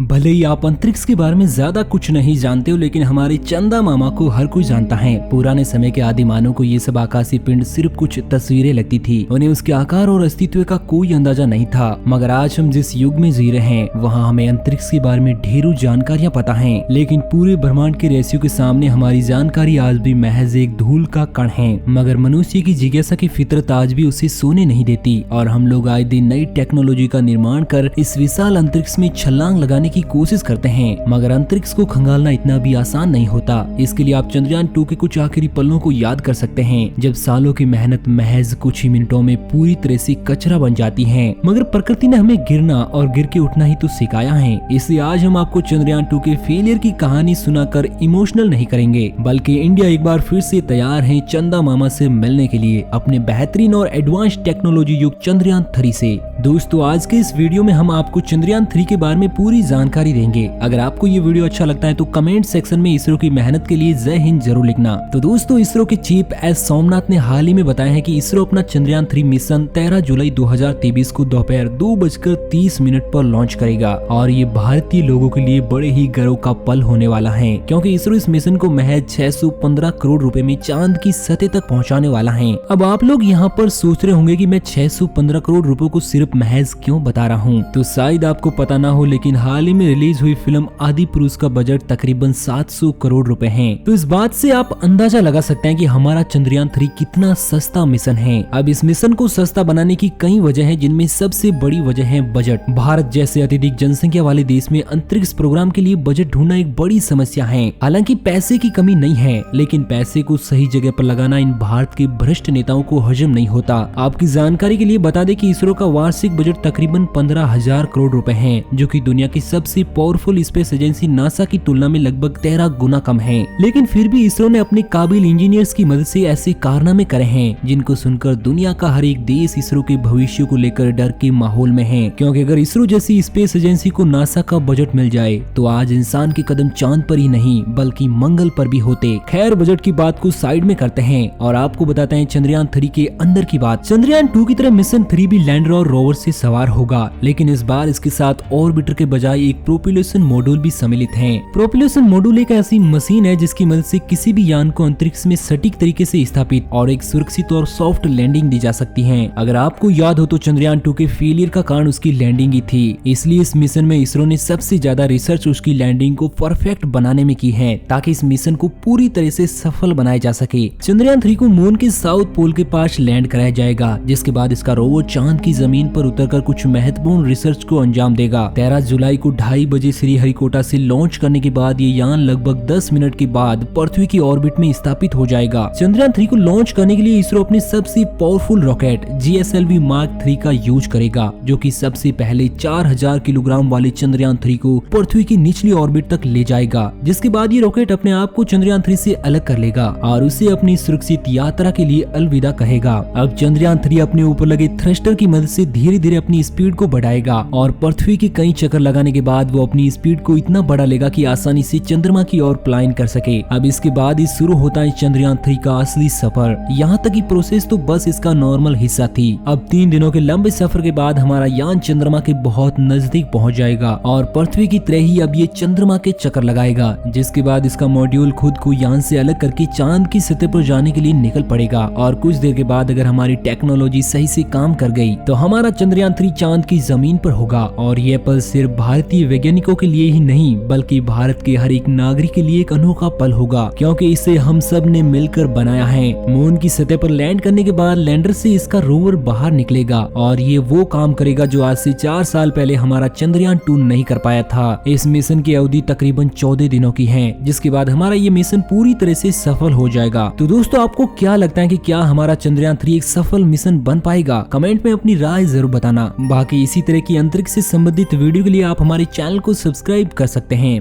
भले ही आप अंतरिक्ष के बारे में ज्यादा कुछ नहीं जानते हो, लेकिन हमारे चंदा मामा को हर कोई जानता है। पुराने समय के आदिमानव को ये सब आकाशीय पिंड सिर्फ कुछ तस्वीरें लगती थी। उन्हें उसके आकार और अस्तित्व का कोई अंदाजा नहीं था। मगर आज हम जिस युग में जी रहे हैं वहाँ हमें अंतरिक्ष के बारे में ढेरों जानकारियाँ पता है, लेकिन पूरे ब्रह्मांड के रहस्यों के सामने हमारी जानकारी आज भी महज एक धूल का कण है। मगर मनुष्य की जिज्ञासा की फितरत आज भी उसे सोने नहीं देती और हम लोग आए दिन नई टेक्नोलॉजी का निर्माण कर इस विशाल अंतरिक्ष में छलांग लगाने की कोशिश करते हैं। मगर अंतरिक्ष को खंगालना इतना भी आसान नहीं होता। इसके लिए आप चंद्रयान 2 के कुछ आखिरी पलों को याद कर सकते हैं, जब सालों की मेहनत महज कुछ ही मिनटों में पूरी तरह से कचरा बन जाती है। मगर प्रकृति ने हमें गिरना और गिर के उठना ही तो सिखाया है। इसलिए आज हम आपको चंद्रयान 2 के फेलियर की कहानी सुनाकर इमोशनल नहीं करेंगे, बल्कि इंडिया एक बार फिर से तैयार है चंदा मामा से मिलने के लिए अपने बेहतरीन और एडवांस टेक्नोलॉजी युक्त चंद्रयान 3 से। दोस्तों, आज के इस वीडियो में हम आपको चंद्रयान 3 के बारे में पूरी जानकारी देंगे। अगर आपको ये वीडियो अच्छा लगता है तो कमेंट सेक्शन में इसरो की मेहनत के लिए जय हिंद जरूर लिखना। तो दोस्तों, इसरो के चीफ एस सोमनाथ ने हाल ही में बताया है कि इसरो अपना चंद्रयान 3 मिशन 13 जुलाई 2023 को दोपहर 2:30 पर लॉन्च करेगा और ये भारतीय लोगों के लिए बड़े ही गर्व का पल होने वाला है, क्योंकि इसरो इस मिशन को महज 615 करोड़ रुपए में चांद की सतह तक पहुंचाने वाला है। अब आप लोग यहाँ पर सोच रहे होंगे कि मैं 615 करोड़ रुपए को सिर्फ महज क्यों बता रहा हूँ, तो शायद आपको पता ना हो, लेकिन हाल ही में रिलीज हुई फिल्म आदि पुरुष का बजट तकरीबन 700 करोड़ रुपए है। तो इस बात से आप अंदाजा लगा सकते हैं कि हमारा चंद्रयान 3 कितना सस्ता मिशन है। अब इस मिशन को सस्ता बनाने की कई वजह है, जिनमें सबसे बड़ी वजह है बजट। भारत जैसे अत्यधिक जनसंख्या वाले देश में अंतरिक्ष प्रोग्राम के लिए बजट ढूंढना एक बड़ी समस्या है। हालांकि पैसे की कमी नहीं है, लेकिन पैसे को सही जगह पर लगाना इन भारत के भ्रष्ट नेताओं को हजम नहीं होता। आपकी जानकारी के लिए बता दें कि इसरो का वार्षिक बजट तकरीबन 15,000 करोड़ रुपए है, जो कि दुनिया की सबसे पावरफुल स्पेस एजेंसी नासा की तुलना में लगभग 13 गुना कम है। लेकिन फिर भी इसरो ने अपने काबिल इंजीनियर्स की मदद से ऐसे कारनामे करे हैं, जिनको सुनकर दुनिया का हर एक देश इसरो के भविष्य को लेकर डर के माहौल में है। क्योंकि अगर इसरो जैसी स्पेस एजेंसी को नासा का बजट मिल जाए तो आज इंसान के कदम चांद पर ही नहीं बल्कि मंगल पर भी होते। खैर, बजट की बात को साइड में करते हैं और आपको बताते हैं चंद्रयान 3 के अंदर की बात। चंद्रयान 2 की तरह मिशन 3 भी लैंडर और रोवर से सवार होगा, लेकिन इस बार इसके साथ ऑर्बिटर के बजाय एक प्रोपल्शन मॉड्यूल भी सम्मिलित है। प्रोपल्शन मॉड्यूल एक ऐसी मशीन है जिसकी मदद से किसी भी यान को अंतरिक्ष में सटीक तरीके से स्थापित और एक सुरक्षित और सॉफ्ट लैंडिंग दी जा सकती है। अगर आपको याद हो तो चंद्रयान 2 के फेलियर का कारण उसकी लैंडिंग ही थी। इसलिए इस मिशन में इसरो ने सबसे ज्यादा रिसर्च उसकी लैंडिंग को परफेक्ट बनाने में की है, ताकि इस मिशन को पूरी तरह से सफल बनाया जा सके। चंद्रयान 3 को मून के साउथ पोल के पास लैंड कराया जाएगा, जिसके बाद इसका रोवर चांद की जमीन पर उतरकर कुछ महत्वपूर्ण रिसर्च को अंजाम देगा। 13 जुलाई को 2:30 बजे श्रीहरिकोटा से लॉन्च करने के बाद ये यान लगभग 10 मिनट के बाद पृथ्वी की ऑर्बिट में स्थापित हो जाएगा। चंद्रयान 3 को लॉन्च करने के लिए इसरो अपने सबसे पावरफुल रॉकेट GSLV मार्क 3 का यूज करेगा, जो कि सबसे पहले 4000 किलोग्राम वाले चंद्रयान 3 को पृथ्वी की निचली ऑर्बिट तक ले जाएगा। जिसके बाद ये रॉकेट अपने आप को चंद्रयान 3 से अलग कर लेगा और उसे अपनी सुरक्षित यात्रा के लिए अलविदा कहेगा। अब चंद्रयान 3 अपने ऊपर लगे थ्रस्टर की मदद से धीरे धीरे अपनी स्पीड को बढ़ाएगा और पृथ्वी के कई चक्कर लगाने के बाद वो अपनी स्पीड को इतना बढ़ा लेगा कि आसानी से चंद्रमा की ओर प्लाइन कर सके। अब इसके बाद ही शुरू होता है चंद्रयान 3 का असली सफर। यहाँ तक की प्रोसेस तो बस इसका नॉर्मल हिस्सा थी। अब 3 दिनों के लंबे सफर के बाद हमारा यान चंद्रमा के बहुत नजदीक पहुँच जाएगा और पृथ्वी की तरह ही अब ये चंद्रमा के चक्कर लगाएगा। जिसके बाद इसका मॉड्यूल खुद को यान से अलग करके चांद की सतह पर जाने के लिए निकल पड़ेगा और कुछ देर के बाद अगर हमारी टेक्नोलॉजी सही से काम कर गई तो हमारा चंद्रयान 3 चांद की जमीन पर होगा। और यह पल सिर्फ भारतीय वैज्ञानिकों के लिए ही नहीं बल्कि भारत के हर एक नागरिक के लिए एक अनोखा पल होगा, क्योंकि इसे हम सब ने मिलकर बनाया है। मून की सतह पर लैंड करने के बाद लैंडर से इसका रोवर बाहर निकलेगा और ये वो काम करेगा जो आज से 4 साल पहले हमारा चंद्रयान 2 नहीं कर पाया था। इस मिशन की अवधि तकरीबन 14 दिनों की है, जिसके बाद हमारा ये मिशन पूरी तरह से सफल हो जाएगा। तो दोस्तों, आपको क्या लगता है कि क्या हमारा चंद्रयान 3 एक सफल मिशन बन पाएगा? कमेंट में अपनी राय जरूर बताना। बाकी इसी तरह की अंतरिक्ष से संबंधित वीडियो के लिए आप हमारे चैनल को सब्सक्राइब कर सकते हैं।